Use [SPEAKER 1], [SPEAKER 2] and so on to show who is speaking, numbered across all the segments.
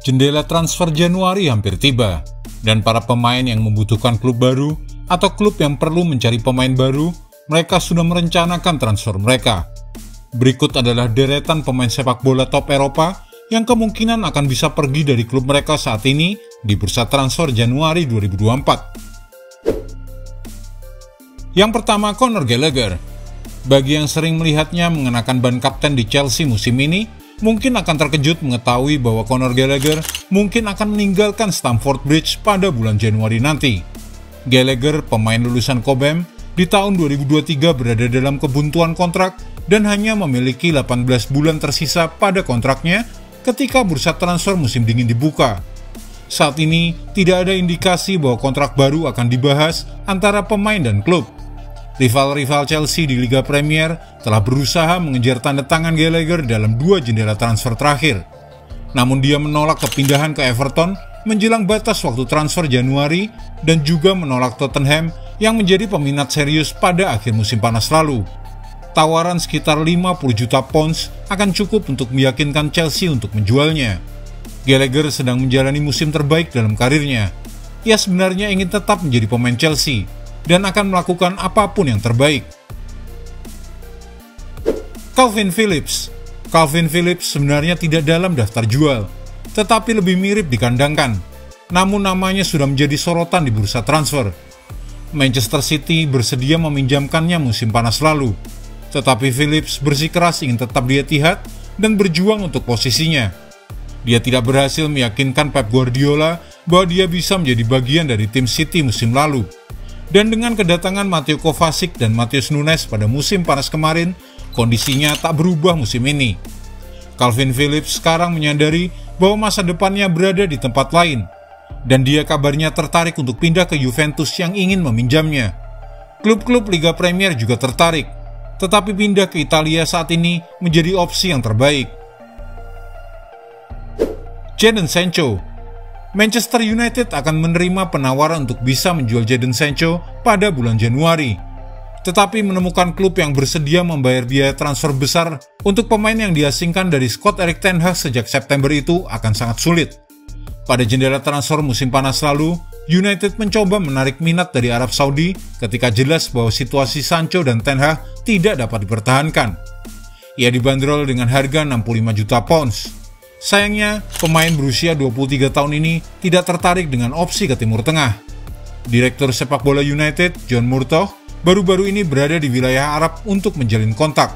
[SPEAKER 1] Jendela transfer Januari hampir tiba, dan para pemain yang membutuhkan klub baru atau klub yang perlu mencari pemain baru, mereka sudah merencanakan transfer mereka. Berikut adalah deretan pemain sepak bola top Eropa yang kemungkinan akan bisa pergi dari klub mereka saat ini di bursa transfer Januari 2024. Yang pertama, Conor Gallagher. Bagi yang sering melihatnya mengenakan ban kapten di Chelsea musim ini, mungkin akan terkejut mengetahui bahwa Conor Gallagher mungkin akan meninggalkan Stamford Bridge pada bulan Januari nanti. Gallagher, pemain lulusan Cobham, di tahun 2023 berada dalam kebuntuan kontrak dan hanya memiliki 18 bulan tersisa pada kontraknya ketika bursa transfer musim dingin dibuka. Saat ini, tidak ada indikasi bahwa kontrak baru akan dibahas antara pemain dan klub. Rival-rival Chelsea di Liga Premier telah berusaha mengejar tanda tangan Gallagher dalam 2 jendela transfer terakhir. Namun dia menolak kepindahan ke Everton menjelang batas waktu transfer Januari dan juga menolak Tottenham yang menjadi peminat serius pada akhir musim panas lalu. Tawaran sekitar 50 juta pounds akan cukup untuk meyakinkan Chelsea untuk menjualnya. Gallagher sedang menjalani musim terbaik dalam karirnya. Ia sebenarnya ingin tetap menjadi pemain Chelsea dan akan melakukan apapun yang terbaik. Calvin Phillips. Calvin Phillips sebenarnya tidak dalam daftar jual, tetapi lebih mirip dikandangkan. Namun namanya sudah menjadi sorotan di bursa transfer. Manchester City bersedia meminjamkannya musim panas lalu, tetapi Phillips bersikeras ingin tetap di Etihad dan berjuang untuk posisinya. Dia tidak berhasil meyakinkan Pep Guardiola bahwa dia bisa menjadi bagian dari tim City musim lalu. Dan dengan kedatangan Mateo Kovacic dan Matheus Nunes pada musim panas kemarin, kondisinya tak berubah musim ini. Calvin Phillips sekarang menyadari bahwa masa depannya berada di tempat lain, dan dia kabarnya tertarik untuk pindah ke Juventus yang ingin meminjamnya. Klub-klub Liga Premier juga tertarik, tetapi pindah ke Italia saat ini menjadi opsi yang terbaik. Jadon Sancho. Manchester United akan menerima penawaran untuk bisa menjual Jadon Sancho pada bulan Januari. Tetapi menemukan klub yang bersedia membayar biaya transfer besar untuk pemain yang diasingkan dari skuad Erik ten Hag sejak September itu akan sangat sulit. Pada jendela transfer musim panas lalu, United mencoba menarik minat dari Arab Saudi ketika jelas bahwa situasi Sancho dan ten Hag tidak dapat dipertahankan. Ia dibanderol dengan harga 65 juta pounds. Sayangnya, pemain berusia 23 tahun ini tidak tertarik dengan opsi ke Timur Tengah. Direktur sepak bola United, John Murtough, baru-baru ini berada di wilayah Arab untuk menjalin kontak.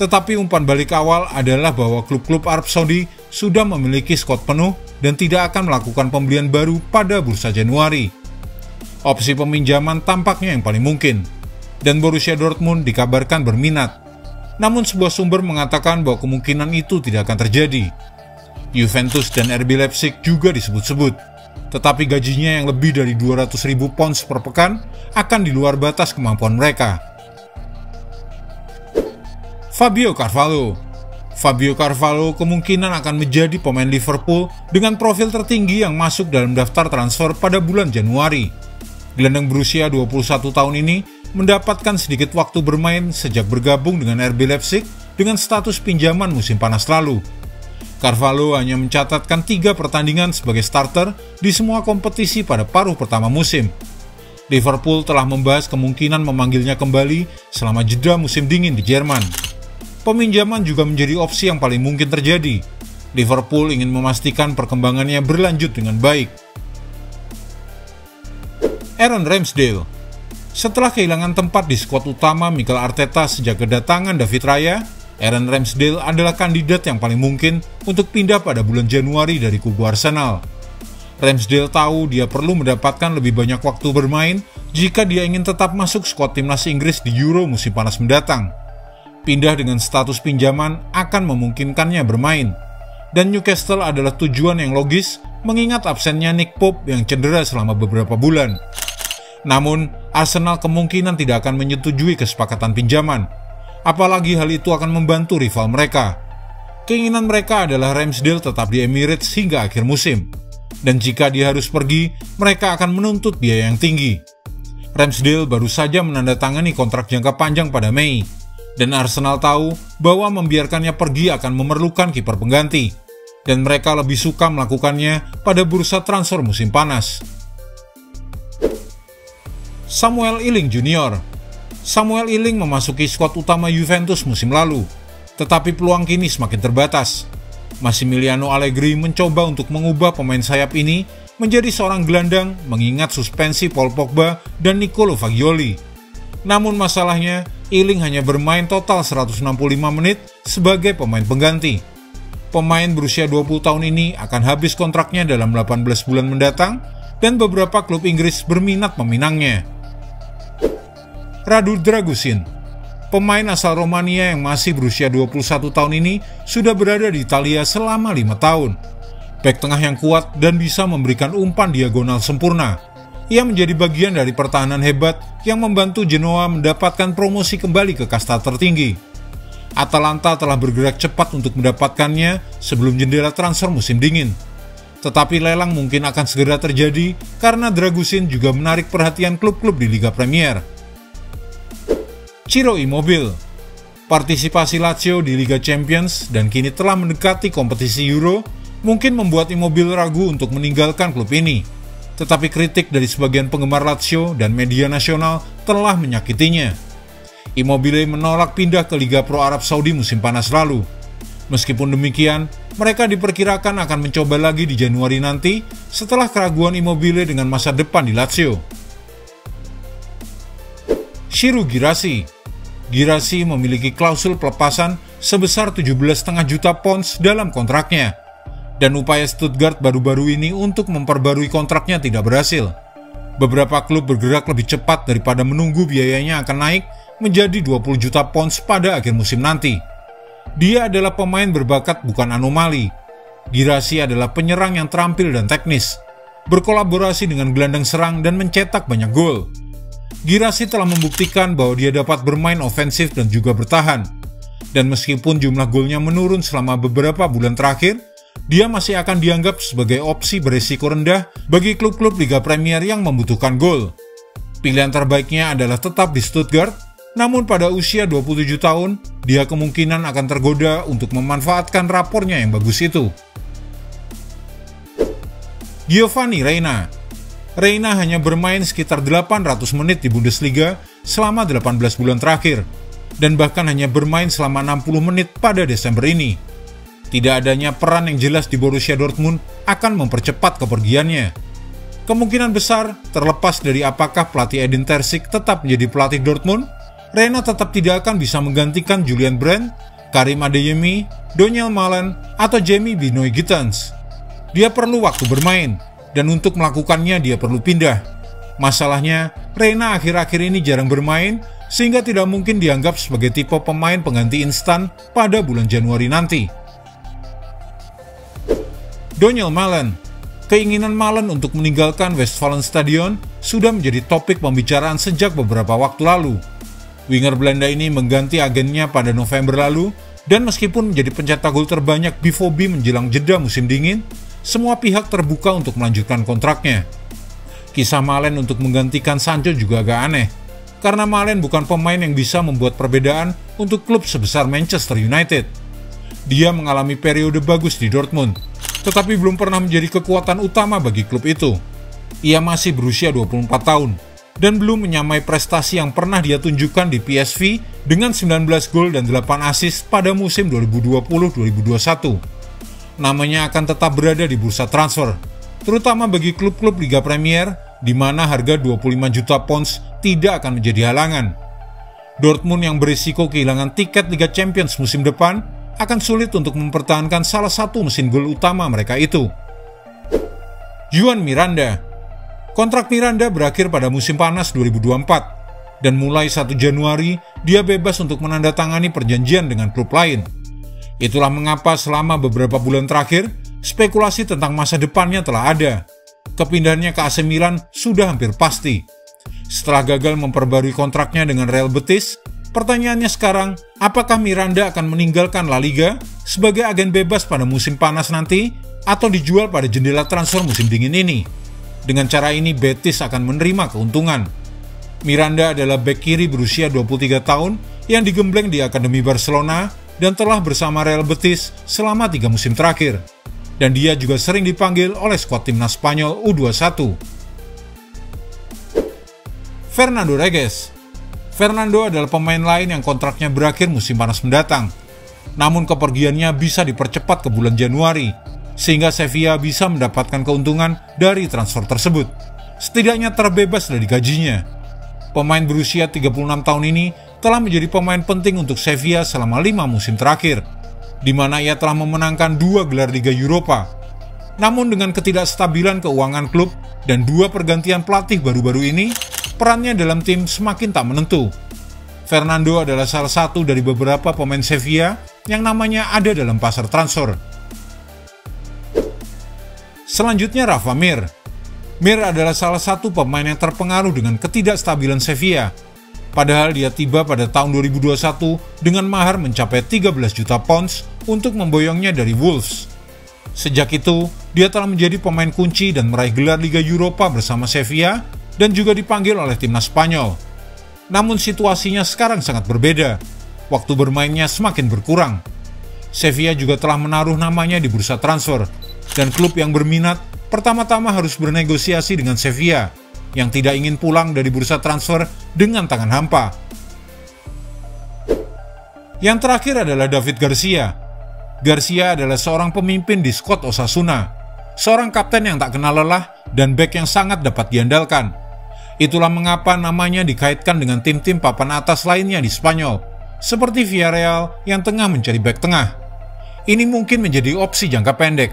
[SPEAKER 1] Tetapi umpan balik awal adalah bahwa klub-klub Arab Saudi sudah memiliki skuad penuh dan tidak akan melakukan pembelian baru pada bursa Januari. Opsi peminjaman tampaknya yang paling mungkin, dan Borussia Dortmund dikabarkan berminat. Namun sebuah sumber mengatakan bahwa kemungkinan itu tidak akan terjadi. Juventus dan RB Leipzig juga disebut-sebut, tetapi gajinya yang lebih dari 200.000 pounds per pekan akan di luar batas kemampuan mereka. Fabio Carvalho. Fabio Carvalho kemungkinan akan menjadi pemain Liverpool dengan profil tertinggi yang masuk dalam daftar transfer pada bulan Januari. Gelandang berusia 21 tahun ini mendapatkan sedikit waktu bermain sejak bergabung dengan RB Leipzig dengan status pinjaman musim panas lalu. Carvalho hanya mencatatkan 3 pertandingan sebagai starter di semua kompetisi pada paruh pertama musim. Liverpool telah membahas kemungkinan memanggilnya kembali selama jeda musim dingin di Jerman. Peminjaman juga menjadi opsi yang paling mungkin terjadi. Liverpool ingin memastikan perkembangannya berlanjut dengan baik. Aaron Ramsdale. Setelah kehilangan tempat di skuad utama Mikel Arteta sejak kedatangan David Raya, Aaron Ramsdale adalah kandidat yang paling mungkin untuk pindah pada bulan Januari dari kubu Arsenal. Ramsdale tahu dia perlu mendapatkan lebih banyak waktu bermain jika dia ingin tetap masuk skuad timnas Inggris di Euro musim panas mendatang. Pindah dengan status pinjaman akan memungkinkannya bermain, dan Newcastle adalah tujuan yang logis mengingat absennya Nick Pope yang cedera selama beberapa bulan. Namun, Arsenal kemungkinan tidak akan menyetujui kesepakatan pinjaman. Apalagi hal itu akan membantu rival mereka. Keinginan mereka adalah Ramsdale tetap di Emirates hingga akhir musim. Dan jika dia harus pergi, mereka akan menuntut biaya yang tinggi. Ramsdale baru saja menandatangani kontrak jangka panjang pada Mei. Dan Arsenal tahu bahwa membiarkannya pergi akan memerlukan kiper pengganti. dan mereka lebih suka melakukannya pada bursa transfer musim panas. Samuel Ealing Jr. Samuel Ealing memasuki skuad utama Juventus musim lalu, tetapi peluang kini semakin terbatas. Massimiliano Allegri mencoba untuk mengubah pemain sayap ini menjadi seorang gelandang mengingat suspensi Paul Pogba dan Nicolo Fagioli. Namun masalahnya, Ealing hanya bermain total 165 menit sebagai pemain pengganti. Pemain berusia 20 tahun ini akan habis kontraknya dalam 18 bulan mendatang dan beberapa klub Inggris berminat meminangnya. Radu Dragusin. Pemain asal Romania yang masih berusia 21 tahun ini sudah berada di Italia selama 5 tahun. Bek tengah yang kuat dan bisa memberikan umpan diagonal sempurna. Ia menjadi bagian dari pertahanan hebat yang membantu Genoa mendapatkan promosi kembali ke kasta tertinggi. Atalanta telah bergerak cepat untuk mendapatkannya sebelum jendela transfer musim dingin. Tetapi lelang mungkin akan segera terjadi karena Dragusin juga menarik perhatian klub-klub di Liga Premier. Ciro Immobile. Partisipasi Lazio di Liga Champions dan kini telah mendekati kompetisi Euro mungkin membuat Immobile ragu untuk meninggalkan klub ini. Tetapi kritik dari sebagian penggemar Lazio dan media nasional telah menyakitinya. Immobile menolak pindah ke Liga Pro Arab Saudi musim panas lalu. Meskipun demikian, mereka diperkirakan akan mencoba lagi di Januari nanti setelah keraguan Immobile dengan masa depan di Lazio. Shiro Girassi. Girassi memiliki klausul pelepasan sebesar 17,5 juta pounds dalam kontraknya. Dan upaya Stuttgart baru-baru ini untuk memperbarui kontraknya tidak berhasil. Beberapa klub bergerak lebih cepat daripada menunggu biayanya akan naik menjadi 20 juta pounds pada akhir musim nanti. Dia adalah pemain berbakat bukan anomali. Girassi adalah penyerang yang terampil dan teknis, berkolaborasi dengan gelandang serang dan mencetak banyak gol. Girassi telah membuktikan bahwa dia dapat bermain ofensif dan juga bertahan. Dan meskipun jumlah golnya menurun selama beberapa bulan terakhir, dia masih akan dianggap sebagai opsi beresiko rendah bagi klub-klub Liga Premier yang membutuhkan gol. Pilihan terbaiknya adalah tetap di Stuttgart, namun pada usia 27 tahun, dia kemungkinan akan tergoda untuk memanfaatkan rapornya yang bagus itu. Giovanni Reina. Reina hanya bermain sekitar 800 menit di Bundesliga selama 18 bulan terakhir, dan bahkan hanya bermain selama 60 menit pada Desember ini. Tidak adanya peran yang jelas di Borussia Dortmund akan mempercepat kepergiannya. Kemungkinan besar, terlepas dari apakah pelatih Edin Terzic tetap menjadi pelatih Dortmund, Reina tetap tidak akan bisa menggantikan Julian Brandt, Karim Adeyemi, Donyell Malen, atau Jamie Binoy Gittens. Dia perlu waktu bermain, dan untuk melakukannya dia perlu pindah. Masalahnya, Reina akhir-akhir ini jarang bermain, sehingga tidak mungkin dianggap sebagai tipe pemain pengganti instan pada bulan Januari nanti. Donyell Malen. Keinginan Malen untuk meninggalkan Westfalenstadion sudah menjadi topik pembicaraan sejak beberapa waktu lalu. Winger Belanda ini mengganti agennya pada November lalu, dan meskipun menjadi pencetak gol terbanyak BVB menjelang jeda musim dingin, semua pihak terbuka untuk melanjutkan kontraknya. Kisah Malen untuk menggantikan Sancho juga agak aneh, karena Malen bukan pemain yang bisa membuat perbedaan untuk klub sebesar Manchester United. Dia mengalami periode bagus di Dortmund, tetapi belum pernah menjadi kekuatan utama bagi klub itu. Ia masih berusia 24 tahun, dan belum menyamai prestasi yang pernah dia tunjukkan di PSV dengan 19 gol dan 8 assist pada musim 2020-2021. Namanya akan tetap berada di bursa transfer, terutama bagi klub-klub Liga Premier, di mana harga 25 juta pounds tidak akan menjadi halangan. Dortmund yang berisiko kehilangan tiket Liga Champions musim depan akan sulit untuk mempertahankan salah satu mesin gol utama mereka itu. Juan Miranda. Kontrak Miranda berakhir pada musim panas 2024, dan mulai 1 Januari dia bebas untuk menandatangani perjanjian dengan klub lain. Itulah mengapa selama beberapa bulan terakhir, spekulasi tentang masa depannya telah ada. Kepindahannya ke AC Milan sudah hampir pasti. Setelah gagal memperbarui kontraknya dengan Real Betis, pertanyaannya sekarang, apakah Miranda akan meninggalkan La Liga sebagai agen bebas pada musim panas nanti atau dijual pada jendela transfer musim dingin ini? Dengan cara ini, Betis akan menerima keuntungan. Miranda adalah bek kiri berusia 23 tahun yang digembleng di Akademi Barcelona dan telah bersama Real Betis selama 3 musim terakhir. dan dia juga sering dipanggil oleh skuad timnas Spanyol U21. Fernando Regis. Fernando adalah pemain lain yang kontraknya berakhir musim panas mendatang. Namun kepergiannya bisa dipercepat ke bulan Januari, sehingga Sevilla bisa mendapatkan keuntungan dari transfer tersebut. Setidaknya terbebas dari gajinya. Pemain berusia 36 tahun ini telah menjadi pemain penting untuk Sevilla selama 5 musim terakhir, di mana ia telah memenangkan 2 gelar Liga Eropa. Namun dengan ketidakstabilan keuangan klub dan 2 pergantian pelatih baru-baru ini, perannya dalam tim semakin tak menentu. Fernando adalah salah satu dari beberapa pemain Sevilla yang namanya ada dalam pasar transfer. Selanjutnya Rafa Mir. Mir adalah salah satu pemain yang terpengaruh dengan ketidakstabilan Sevilla. Padahal dia tiba pada tahun 2021 dengan mahar mencapai 13 juta pounds untuk memboyongnya dari Wolves. Sejak itu, dia telah menjadi pemain kunci dan meraih gelar Liga Eropa bersama Sevilla dan juga dipanggil oleh timnas Spanyol. Namun situasinya sekarang sangat berbeda. Waktu bermainnya semakin berkurang. Sevilla juga telah menaruh namanya di bursa transfer, dan klub yang berminat pertama-tama harus bernegosiasi dengan Sevilla yang tidak ingin pulang dari bursa transfer dengan tangan hampa. Yang terakhir adalah David Garcia. Garcia adalah seorang pemimpin di skuad Osasuna, seorang kapten yang tak kenal lelah dan bek yang sangat dapat diandalkan. Itulah mengapa namanya dikaitkan dengan tim-tim papan atas lainnya di Spanyol, seperti Villarreal yang tengah mencari bek tengah. Ini mungkin menjadi opsi jangka pendek.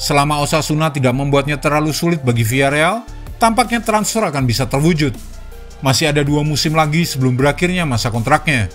[SPEAKER 1] Selama Osasuna tidak membuatnya terlalu sulit bagi Villarreal, tampaknya transfer akan bisa terwujud. Masih ada 2 musim lagi sebelum berakhirnya masa kontraknya.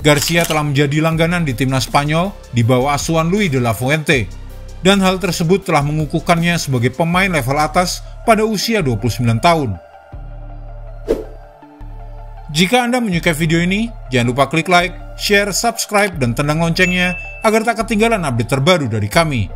[SPEAKER 1] Garcia telah menjadi langganan di timnas Spanyol di bawah asuhan Luis de la Fuente, dan hal tersebut telah mengukuhkannya sebagai pemain level atas pada usia 29 tahun. Jika Anda menyukai video ini, jangan lupa klik like, share, subscribe, dan tendang loncengnya agar tak ketinggalan update terbaru dari kami.